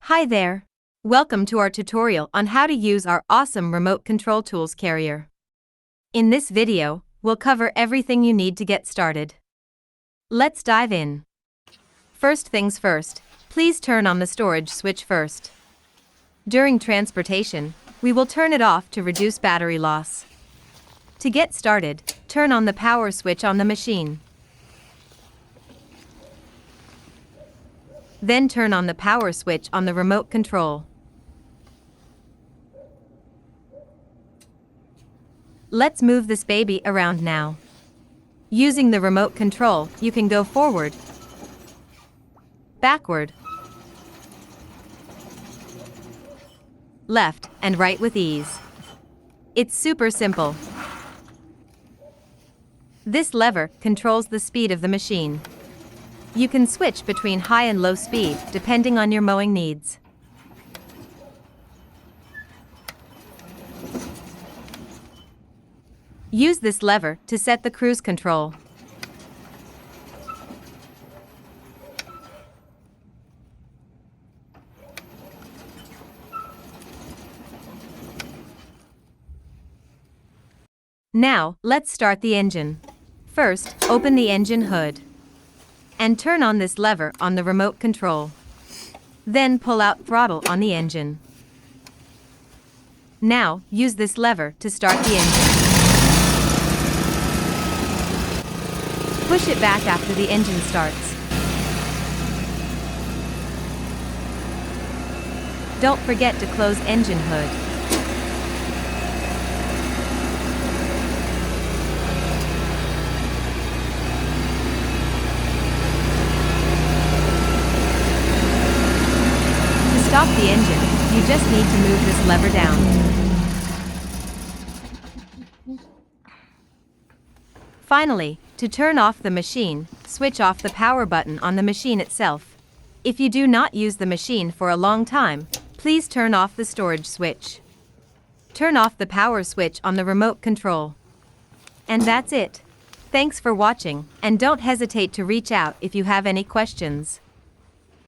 Hi there. Welcome to our tutorial on how to use our awesome remote control tools carrier. In this video, we'll cover everything you need to get started. Let's dive in. First things first, please turn on the storage switch first. During transportation, we will turn it off to reduce battery loss. To get started, turn on the power switch on the machine. Then turn on the power switch on the remote control. Let's move this baby around now. Using the remote control, you can go forward, backward, left, and right with ease. It's super simple. This lever controls the speed of the machine. You can switch between high and low speed depending on your mowing needs. Use this lever to set the cruise control. Now, let's start the engine. First, open the engine hood and turn on this lever on the remote control. Then pull out throttle on the engine. Now, use this lever to start the engine. Push it back after the engine starts. Don't forget to close engine hood. To stop the engine, you just need to move this lever down. Finally, to turn off the machine, switch off the power button on the machine itself. If you do not use the machine for a long time, please turn off the storage switch. Turn off the power switch on the remote control. And that's it. Thanks for watching, and don't hesitate to reach out if you have any questions.